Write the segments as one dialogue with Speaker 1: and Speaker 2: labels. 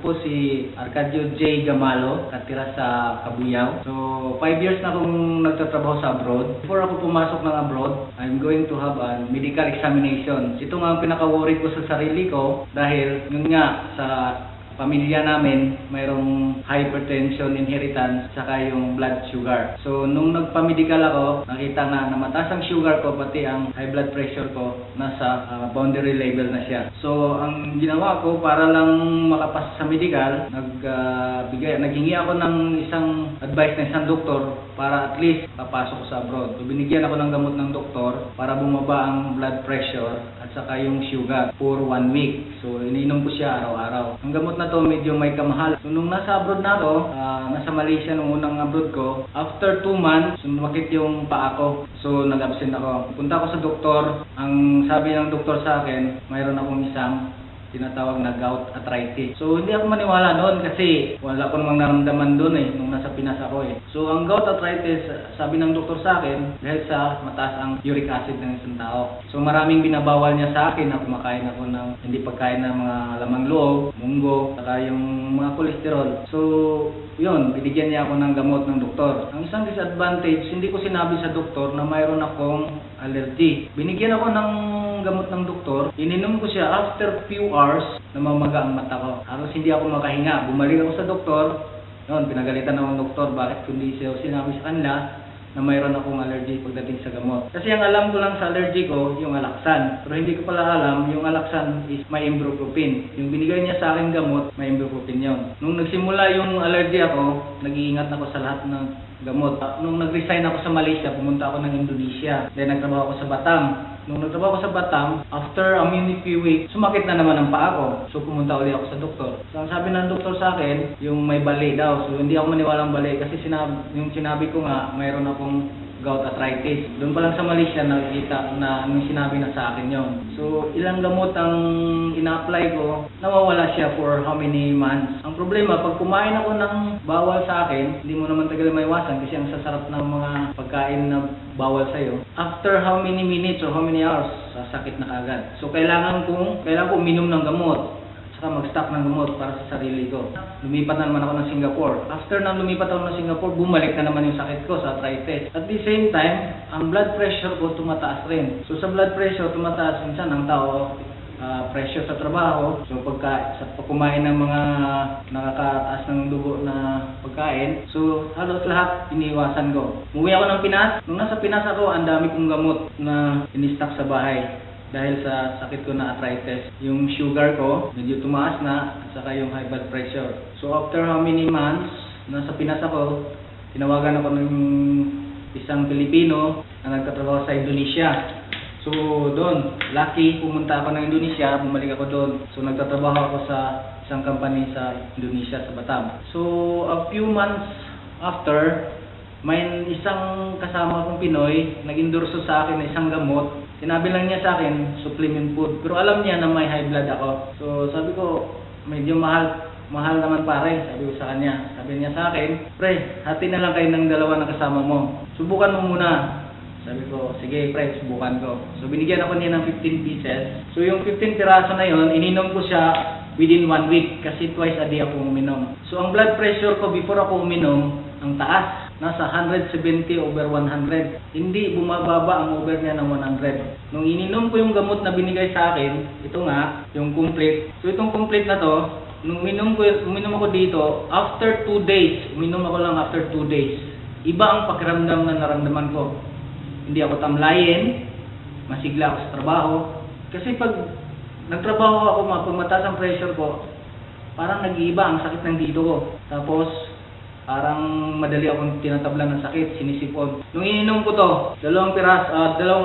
Speaker 1: po si Arcadio J. Gamalo, katira sa Cabuyao. So, 5 years na akong nagtatrabaho sa abroad. Before ako pumasok ng abroad, I'm going to have a medical examination. Ito nga ang pinaka-worry ko sa sarili ko dahil yun nga sa pamilya namin, mayroong hypertension, inheritance, saka yung blood sugar. So, nung nagpa-medical ako, nakita na mataas ang sugar ko, pati ang high blood pressure ko, nasa boundary level na siya. So, ang ginawa ko, para lang makapasa sa medical, naghingi ako ng isang advice ng isang doktor para at least papasok ko sa abroad. So, binigyan ako ng gamot ng doktor para bumaba ang blood pressure at saka yung sugar for 1 week. So, iniinom ko siya araw-araw. Ang gamot na to medyo may kamahal. So, nung nasa abroad na ako, nasa Malaysia nung unang abroad ko, after 2 months, sumakit yung paa ko. So, nag-absent ako. Punta ako sa doktor. Ang sabi ng doktor sa akin, mayroon akong isang tinatawag na gout arthritis. So, hindi ako maniwala noon kasi wala ko namang naramdaman doon nung nasa Pinas ako So, ang gout arthritis, sabi ng doktor sa akin, dahil sa mataas ang uric acid ng isang tao. So, maraming binabawal niya sa akin na kumakain ako ng hindi pagkain ng mga lamang loob, munggo, saka yung mga kolesterol. So, yun, binigyan niya ako ng gamot ng doktor. Ang isang disadvantage, hindi ko sinabi sa doktor na mayroon akong allergy. Binigyan ako ng gamot ng doktor, ininom ko siya after few hours, namamaga ang mata ko. Halos hindi ako makahinga. Bumalik ako sa doktor, noon, pinagalitan ako ng doktor, bakit kundi siya sinabi sa kanila na mayroon akong allergy pagdating sa gamot. Kasi ang alam ko lang sa allergy ko, yung Alaxan. Pero hindi ko pala alam, yung Alaxan is may ibuprofen. Yung binigay niya sa akin gamot, may ibuprofen yun. Nung nagsimula yung allergy ako, nag-iingat ako sa lahat ng gamot. Nung nag-resign ako sa Malaysia, pumunta ako ng Indonesia. Then nagtrabaho ako sa Batam. Nung nagtrabaho ko sa Batam, after a few weeks, sumakit na naman ang paa ko. So pumunta ulit ako sa doktor. So ang sabi ng doktor sa akin, yung may bali daw. So hindi ako maniwalang bali kasi yung sinabi ko nga, mayroon akong gout arthritis. Doon pa lang sa Malaysia nakikita na nung sinabi na sa akin yon. So ilang gamot ang ina-apply ko, nawawala siya for how many months. Ang problema, pag kumain ako ng bawal sa akin, hindi mo naman tagal maiwasan kasi ang sasarap ng mga pagkain na bawal sa'yo. After how many minutes or how many hours, sasakit na kagad. So kailangan kong uminom ng gamot. Mag-stop ng gamot para sa sarili ko. Lumipat na naman ako ng Singapore. After na lumipat ako ng Singapore, bumalik na naman yung sakit ko sa arthritis. At the same time, ang blood pressure ko tumataas rin. So sa blood pressure tumataas, minsan ang tao pressure sa trabaho. So sa kumain ng mga nakakataas ng dugo na pagkain, so halos lahat iniiwasan ko. Umuwi ako ng Pinas. Nung nasa Pinas ako, ang dami kong gamot na in-stock sa bahay. Dahil sa sakit ko na arthritis, yung sugar ko medyo tumaas na at saka yung high blood pressure. So after how many months, nasa Pinas ako, tinawagan ako ng isang Pilipino na nagtatrabaho sa Indonesia. So doon, lucky, pumunta ako ng Indonesia, bumalik ako doon. So nagtatrabaho ako sa isang company sa Indonesia, sa Batam. So a few months after, may isang kasama kong Pinoy nag-endorso sa akin na isang gamot. Sinabi lang niya sa akin, supplement food. Pero alam niya na may high blood ako. So sabi ko, medyo mahal naman pare. Sabi ko sa kanya. Sabi niya sa akin, pre, hati na lang kayo ng dalawa ng kasama mo. Subukan mo muna. Sabi ko, sige pre, subukan ko. So binigyan ako niya ng 15 pieces. So yung 15 piraso na yon, ininom ko siya within 1 week. Kasi twice a day ako uminom. So ang blood pressure ko before ako uminom, ang taas. Nasa 170/100. Hindi bumababa ang over niya ng 100. Nung ininom ko yung gamot na binigay sa akin, ito nga, yung complete. So itong complete na to, nung uminom ako dito, after 2 days, uminom ako lang after 2 days. Iba ang pakiramdam na naramdaman ko. Hindi ako tamlayin, masigla ako sa trabaho. Kasi pag nagtrabaho ako, pag mataas ang pressure ko, parang nag-iiba ang sakit ng dito ko. Tapos, parang madali akong tinatablan ng sakit, sinisipon. Nung ininom ko to, 2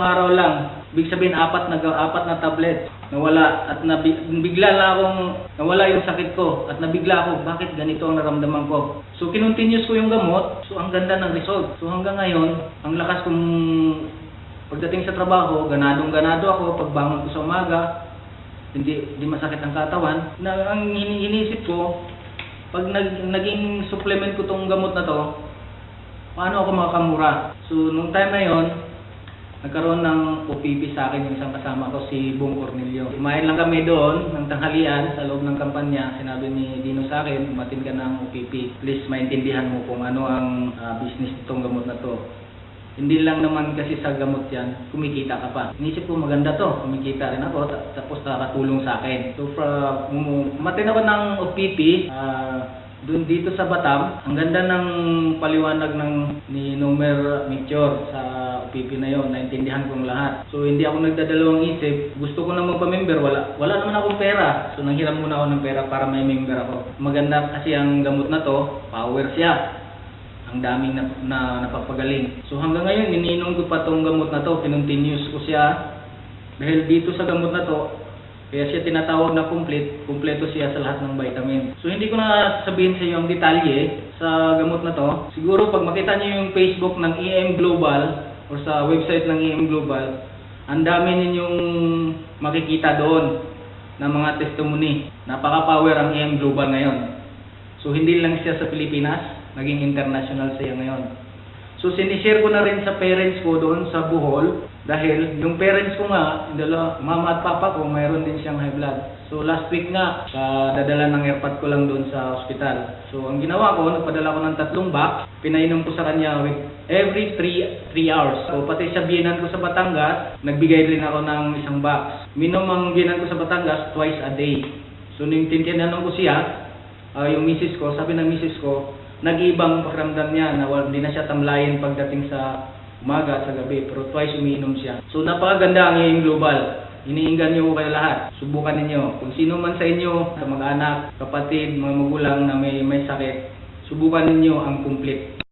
Speaker 1: araw lang, ibig sabihin 4 na tablet, nawala at bigla lang akong nawala yung sakit ko at nabigla ako, bakit ganito ang naramdaman ko. So kinontinuous ko yung gamot, so ang ganda ng result. So hanggang ngayon, ang lakas kong pagdating sa trabaho, ganado ako, pagbangon ko sa umaga, hindi masakit ang katawan. Ang iniisip ko, pag naging supplement ko tong gamot na to, paano ako makakamura? So, nung time na yon, nagkaroon ng OPP sa akin yung isang kasama ko, si Bong Cornelio. Kumain lang kami doon ng tanghalian sa loob ng kampanya. Sinabi ni Dino sa akin, umatin ka ng OPP. Please maintindihan mo kung ano ang business nitong gamot na to. Hindi lang naman kasi sa gamot yan, kumikita ka pa. Inisip ko maganda to, kumikita rin ako, tapos nakatulong sa akin. So, umatin ako ng OPP, doon dito sa Batam, ang ganda ng paliwanag ni Nomer Mitchor sa OPP na yon, naintindihan kong lahat. So hindi ako nagdadalawang isip, gusto ko na magpa-member, wala naman akong pera. So nanghiram muna ako ng pera para may member ako. Maganda kasi ang gamot na to, power siya. Ang daming na napapagaling. So hanggang ngayon, iniinom ko pa tong gamot na to, continuous ko siya. Dahil dito sa gamot na to, kaya siya tinatawag na kumpleto siya sa lahat ng vitamin. So hindi ko na sabihin sa iyo ang detalye sa gamot na to. Siguro pag makita niyo yung Facebook ng EM Global o sa website ng EM Global, ang dami ninyong makikita doon ng mga testimony. Napaka-power ang EM Global ngayon. So hindi lang siya sa Pilipinas, naging international siya ngayon. So sinishare ko na rin sa parents ko doon sa Bohol dahil yung parents ko nga, mama at papa ko, mayroon din siyang high blood. So last week nga, dadala ng airpod ko lang doon sa hospital. So ang ginawa ko, nagpadala ko ng 3 box, pinainom ko sa kanya with every 3 hours. So pati sa biyenan ko sa Batangas, nagbigay rin ako ng 1 box. Minom ang biyenan ko sa Batangas twice a day. So nung tinanong ko siya, yung misis ko, sabi ng misis ko, nag-ibang pakiramdam niya na hindi na siya tamlayan pagdating sa umaga at sa gabi, pero twice umiinom siya. So napakaganda ang EM Global. Iniinggan niyo kayo lahat. Subukan ninyo. Kung sino man sa inyo, sa mag-anak, kapatid, mga magulang na may sakit, subukan ninyo ang complete.